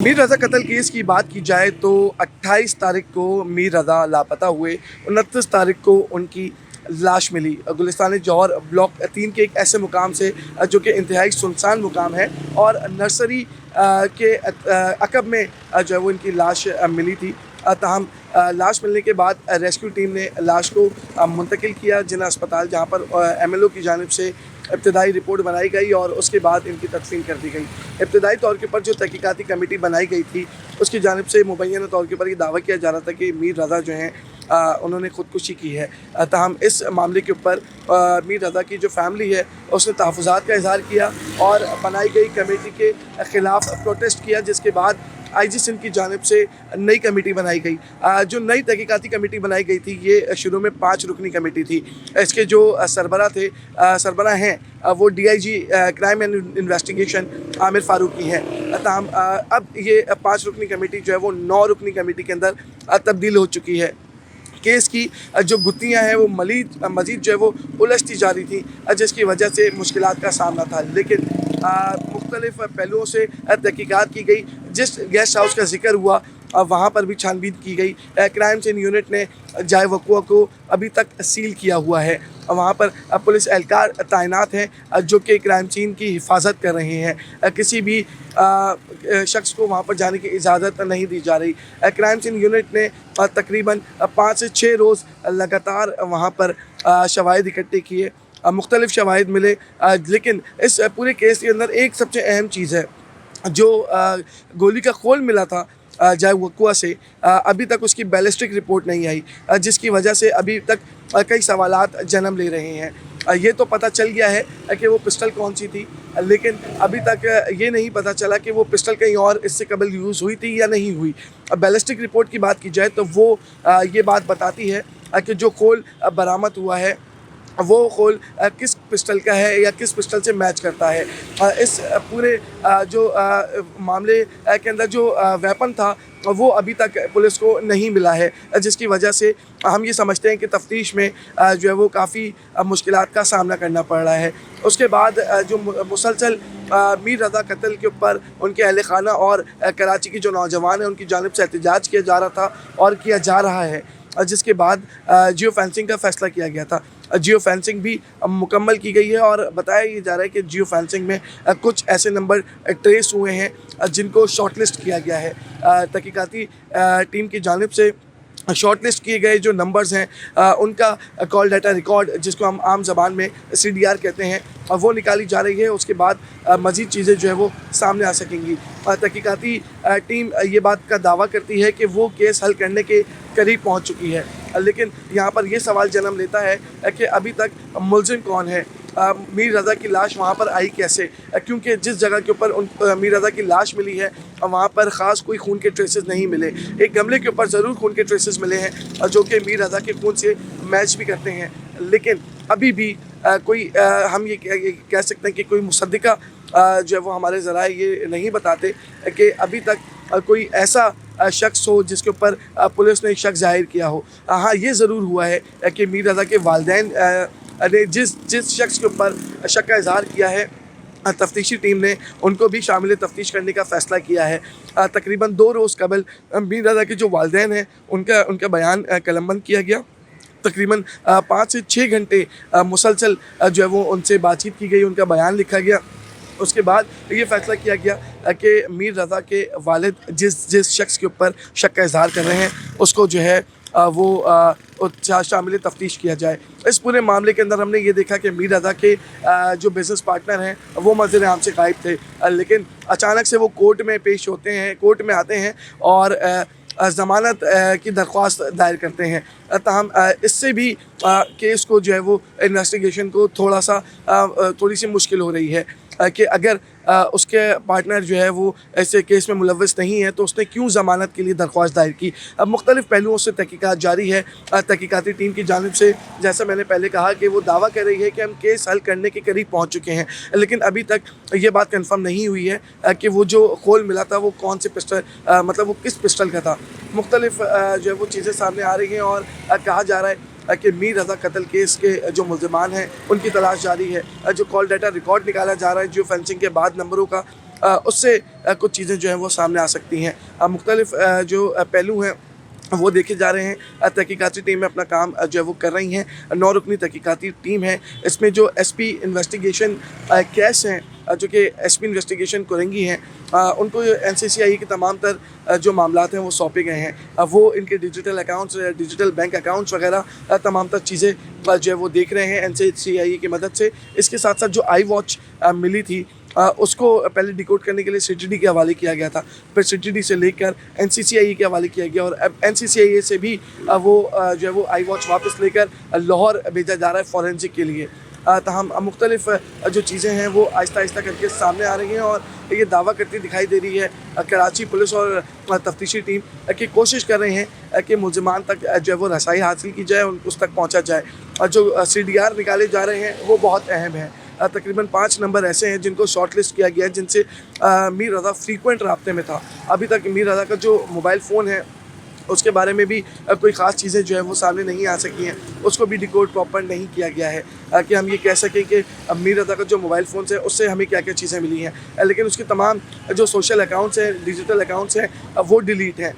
मीर रज़ा कत्ल केस की बात की जाए तो 28 तारीख को मीर रज़ा लापता हुए। 29 तारीख को उनकी लाश मिली गुलिस्तान जौहर ब्लॉक 3 के एक ऐसे मुकाम से जो कि इंतहाई सुनसान मुकाम है और नर्सरी के अकब में जो है वो इनकी लाश मिली थी। ताहम लाश मिलने के बाद रेस्क्यू टीम ने लाश को मुंतकिल किया जिला अस्पताल, जहाँ पर MLO की जानिब से इब्तदाई रिपोर्ट बनाई गई और उसके बाद इनकी तदफीन कर दी गई। इब्तदाई तौर के ऊपर जो तहकीकाती कमेटी बनाई गई थी उसकी जानिब से मुबैना तौर के ऊपर ये दावा किया जा रहा था कि मीर रज़ा जो हैं उन्होंने ख़ुदकुशी की है। ताहम इस मामले के ऊपर मीर रज़ा की जो फैमिली है उसने तहफ़्फ़ुज़ात का इज़हार किया और बनाई गई कमेटी के ख़िलाफ़ प्रोटेस्ट किया, जिसके बाद IG सिंध की जानिब से नई कमेटी बनाई गई। जो नई तहकीकाती कमेटी बनाई गई थी ये शुरू में 5 रुकनी कमेटी थी। इसके जो सरबराह हैं वो DIG crime and investigation Aamir Farooqui हैं। ताहम अब ये 5 रुकनी कमेटी जो है वो 9 रुकनी कमेटी के अंदर तब्दील हो चुकी है। केस की जो गुत्थियाँ हैं वो मज़ीद जो है वो उलझती जा रही थी, जिसकी वजह से मुश्किलात का सामना था। लेकिन मुख्तलिफ़ पहलुओं से तहकीकात की गई। जिस गेस्ट हाउस का ज़िक्र हुआ वहाँ पर भी छानबीन की गई। क्राइम सीन यूनिट ने जाए वक़ुआ को अभी तक सील किया हुआ है। वहाँ पर पुलिस एहलकार तैनात हैं जो कि क्राइम सीन की हिफाजत कर रहे हैं। किसी भी शख्स को वहाँ पर जाने की इजाज़त नहीं दी जा रही। क्राइम सीन यूनिट ने तकरीबन 5 से 6 रोज़ लगातार वहाँ पर शवाहिद इकट्ठे किए, मुख्तलिफ़ शवाहिद मिले। लेकिन इस पूरे केस के अंदर एक सबसे अहम चीज़ है, जो गोली का खोल मिला था जाए वक़ुआ से, अभी तक उसकी बैलिस्टिक रिपोर्ट नहीं आई, जिसकी वजह से अभी तक कई सवालात जन्म ले रहे हैं। ये तो पता चल गया है कि वो पिस्टल कौन सी थी, लेकिन अभी तक ये नहीं पता चला कि वो पिस्टल कहीं और इससे कबल यूज़ हुई थी या नहीं हुई। बैलिस्टिक रिपोर्ट की बात की जाए तो वो ये बात बताती है कि जो खोल बरामद हुआ है वो खोल किस पिस्टल का है या किस पिस्टल से मैच करता है। इस पूरे जो मामले के अंदर जो वेपन था वो अभी तक पुलिस को नहीं मिला है, जिसकी वजह से हम ये समझते हैं कि तफ्तीश में जो है वो काफ़ी मुश्किलात का सामना करना पड़ रहा है। उसके बाद जो मुसलसल मीर रज़ा कत्ल के ऊपर उनके अहल खाना और कराची के जो नौजवान हैं उनकी जानिब से एहतजाज किया जा रहा था और किया जा रहा है, जिसके बाद जियो फेंसिंग का फ़ैसला किया गया था। जियो फेंसिंग भी मुकम्मल की गई है और बताया ये जा रहा है कि जियो फेंसिंग में कुछ ऐसे नंबर ट्रेस हुए हैं जिनको शॉर्टलिस्ट किया गया है। तहकीकाती टीम की जानिब से शॉर्टलिस्ट किए गए जो नंबर्स हैं उनका कॉल डाटा रिकॉर्ड, जिसको हम आम ज़बान में CDR कहते हैं, वो निकाली जा रही है। उसके बाद मज़ीद चीज़ें जो है वो सामने आ सकेंगी। तहकीकाती टीम ये बात का दावा करती है कि वो केस हल करने के करीब पहुंच चुकी है, लेकिन यहाँ पर ये सवाल जन्म लेता है कि अभी तक मुलजिम कौन है, मीर रज़ा की लाश वहाँ पर आई कैसे, क्योंकि जिस जगह के ऊपर मीर रज़ा की लाश मिली है वहाँ पर ख़ास कोई खून के ट्रेसेस नहीं मिले। एक गमले के ऊपर ज़रूर खून के ट्रेसेस मिले हैं जो कि मीर रज़ा के खून से मैच भी करते हैं, लेकिन अभी भी कोई हम ये कह सकते हैं कि कोई मुसद्दिका जो है वो हमारे ज़राए ये नहीं बताते कि अभी तक कोई ऐसा शख्स हो जिसके ऊपर पुलिस ने शक ज़ाहिर किया हो। हाँ, ये ज़रूर हुआ है कि मीर रज़ा के वालिदैन ने जिस शख्स के ऊपर शक का इज़हार किया है, तफ्तीशी टीम ने उनको भी शामिल तफ्तीश करने का फ़ैसला किया है। तकरीबन 2 रोज़ कबल मीर रज़ा के जो वालिदैन हैं उनका बयान कलमबंद किया गया। तकरीबन 5 से 6 घंटे मुसलसल जो है वो उनसे बातचीत की गई, उनका बयान लिखा गया। उसके बाद ये फ़ैसला किया गया कि मीर रज़ा के वालिद जिस शख्स के ऊपर शक का इज़हार कर रहे हैं उसको जो है वो शामिल तफ्तीश किया जाए। इस पूरे मामले के अंदर हमने ये देखा कि मीर रज़ा के जो बिज़नेस पार्टनर हैं वो मंज़िल आम से गायब थे, लेकिन अचानक से वो कोर्ट में आते हैं और ज़मानत की दरख्वास्त दायर करते हैं। ताहम इससे भी केस को जो है वो इन्वेस्टिगेशन को थोड़ी सी मुश्किल हो रही है कि अगर उसके पार्टनर जो है वो ऐसे केस में मुलव्वस नहीं है तो उसने क्यों ज़मानत के लिए दरख्वास्त दायर की। अब मुख्तलिफ़ पहलुओं से तहकीकात जारी है। तहकीकाती टीम की जानिब से जैसा मैंने पहले कहा कि वो दावा कर रही है कि हम केस हल करने के करीब पहुंच चुके हैं, लेकिन अभी तक ये बात कंफर्म नहीं हुई है कि वो जो खोल मिला था वो कौन से पिस्टल मतलब वो किस पिस्टल का था। मुख्तलिफ़ जो है वो चीज़ें सामने आ रही हैं और कहा जा रहा है कि मीर रज़ा कत्ल केस के जो मुल्ज़िमान हैं उनकी तलाश जारी है। जो कॉल डाटा रिकॉर्ड निकाला जा रहा है जियो फेंसिंग के बाद नंबरों का, उससे कुछ चीज़ें जो हैं वो सामने आ सकती हैं। मुख्तलिफ जो पहलू हैं वो देखे जा रहे हैं। तहकीकाती टीमें अपना काम जो है वो कर रही हैं। 9 रुकनी तहकीकाती टीम है। इसमें जो एसपी इन्वेस्टिगेशन कैस हैं, जो कि एसपी इन्वेस्टिगेशन कोरंगी हैं, उनको एनसीसीआई के तमाम तर जो मामलात हैं वो सौंपे गए हैं। वो इनके digital accounts, digital bank accounts वगैरह तमाम तर चीज़ें जो है वो देख रहे हैं एनसीसीआई की मदद से। इसके साथ साथ जो आई वॉच मिली थी, उसको पहले डिकोड करने के लिए सीटीडी के हवाले किया गया था, फिर सीटीडी से लेकर एनसीसीआई के हवाले किया गया और अब एनसीसीआई से भी वो जो है वो आई वॉच वापस लेकर लाहौर भेजा जा रहा है फॉरेंसिक के लिए। तमाम मुख्तलिफ जो चीज़ें हैं वो आहिस्ता आहिस्ता करके सामने आ रही हैं और ये दावा करती दिखाई दे रही है। कराची पुलिस और तफ्तीशी टीम की कोशिश कर रहे हैं कि मुलज़मान तक जो है वो रसाई हासिल की जाए, उस तक पहुँचा जाए। और जो CDR निकाले जा रहे हैं वो बहुत अहम है। तकरीबन 5 नंबर ऐसे हैं जिनको शॉर्ट लिस्ट किया गया है, जिनसे मीर रज़ा फ्रीक्वेंट राब्ते में था। अभी तक मीर रज़ा का जो मोबाइल फ़ोन है उसके बारे में भी कोई ख़ास चीज़ें जो है वो सामने नहीं आ सकी हैं, उसको भी डिकोड प्रॉपर नहीं किया गया है कि हम ये कह सकें कि मीर रज़ा का जो मोबाइल फ़ोन्स है उससे हमें क्या क्या चीज़ें मिली हैं। लेकिन उसके तमाम जो सोशल अकाउंट्स हैं, डिजिटल अकाउंट्स हैं, वो डिलीट हैं।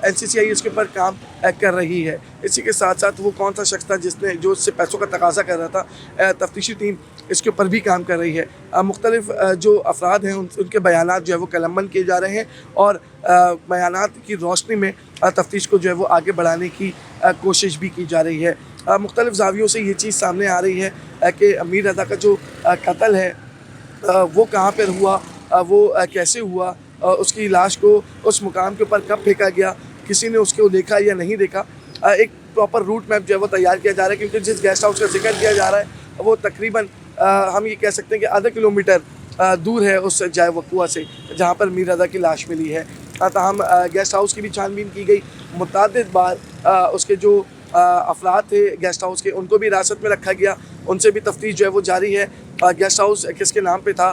एनसीसीआई इसके ऊपर काम कर रही है। इसी के साथ साथ वो कौन सा शख्स था जो उससे पैसों का तकाजा कर रहा था, तफ्तीशी टीम इसके ऊपर भी काम कर रही है। मुख्तलिफ जो अफराद हैं उनके बयानात जो है वो कलमबंद किए जा रहे हैं और बयानात की रोशनी में तफ्तीश को जो है वो आगे बढ़ाने की कोशिश भी की जा रही है। मुख्तलिफ ज़ावियों से ये चीज़ सामने आ रही है कि मीर रज़ा का जो कत्ल है वो कहाँ पर हुआ, वो कैसे हुआ, उसकी लाश को उस मुकाम के ऊपर कब फेंका गया, किसी ने उसको देखा या नहीं देखा। एक प्रॉपर रूट मैप जो है वो तैयार किया जा रहा है, क्योंकि जिस गेस्ट हाउस का जिक्र किया जा रहा है वो तकरीबन हम ये कह सकते हैं कि आधा किलोमीटर दूर है उस जाए वक़ुआ से जहाँ पर मीर रज़ा की लाश मिली है। ताहम गेस्ट हाउस की भी छानबीन की गई। मुतअद्दिद बार उसके जो अफराद थे गेस्ट हाउस के, उनको भी हिरासत में रखा गया, उनसे भी तफ्तीश जो है वो जारी है। गेस्ट हाउस किसके नाम पे था,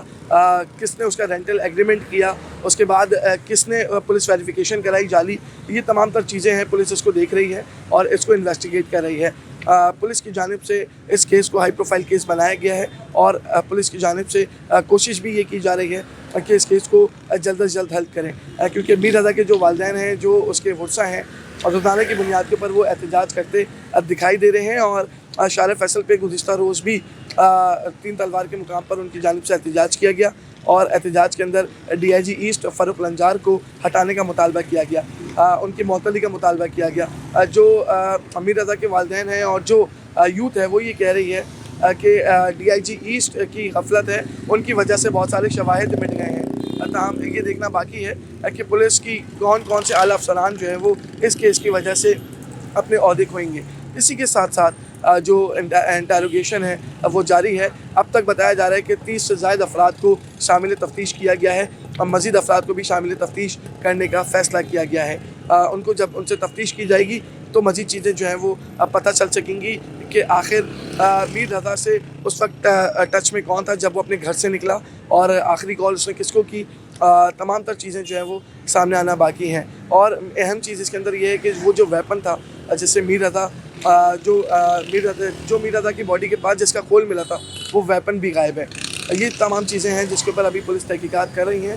किसने उसका रेंटल एग्रीमेंट किया, उसके बाद किसने पुलिस वेरिफिकेशन कराई जाली, ये तमाम तर चीज़ें हैं। पुलिस इसको देख रही है और इसको इन्वेस्टिगेट कर रही है। पुलिस की जानिब से इस केस को हाई प्रोफाइल केस बनाया गया है और पुलिस की जानिब से कोशिश भी ये की जा रही है कि इस केस को जल्द अज जल्द हल करें, क्योंकि मीर रज़ा के जो वालिदैन हैं, जो उसके वर्सा हैं, और रोज़ाना की बुनियाद के ऊपर वो एहतजाज करते दिखाई दे रहे हैं। और शार फैसल पे गुज़िश्ता रोज़ भी 3 तलवार के मुकाम पर उनकी जानिब से एहतजाज किया गया और एहतजाज के अंदर DIG ईस्ट फ़ारूक लंजार को हटाने का मुतालबा किया गया, उनकी मअतली का मुतालबा किया गया। जो मीर रज़ा के वालिदैन हैं और जो यूथ है वो ये कह रही है कि DIG ईस्ट की गफलत है, उनकी वजह से बहुत सारे शवाहिद मिट गए हैं। ताहम ये देखना बाकी है कि पुलिस की कौन कौन से आला अफसरान जो है वो इस केस की वजह से अपने ओहदे खोएंगे। इसी के साथ साथ जो इंटरोगेशन है वो जारी है। अब तक बताया जा रहा है कि 30 से ज़ायद अफराद को शामिल तफ्तीश किया गया है और मज़ीद अफराद को भी शामिल तफ्तीश करने का फ़ैसला किया गया है। उनको जब उनसे तफ्तीश की जाएगी तो मज़ीद चीज़ें जो हैं वो पता चल सकेंगी कि आखिर मीर रज़ा से उस वक्त टच में कौन था जब वो अपने घर से निकला और आखिरी कॉल उसने किसको की। तमाम तर चीज़ें जो हैं वो सामने आना बाकी हैं। और अहम चीज़ इसके अंदर ये है कि वो जो वेपन था जिससे मीर रज़ा जो मीर रज़ा की बॉडी के पास जिसका खोल मिला था वो वेपन भी गायब है। ये तमाम चीज़ें हैं जिसके ऊपर अभी पुलिस तहकीकात कर रही हैं।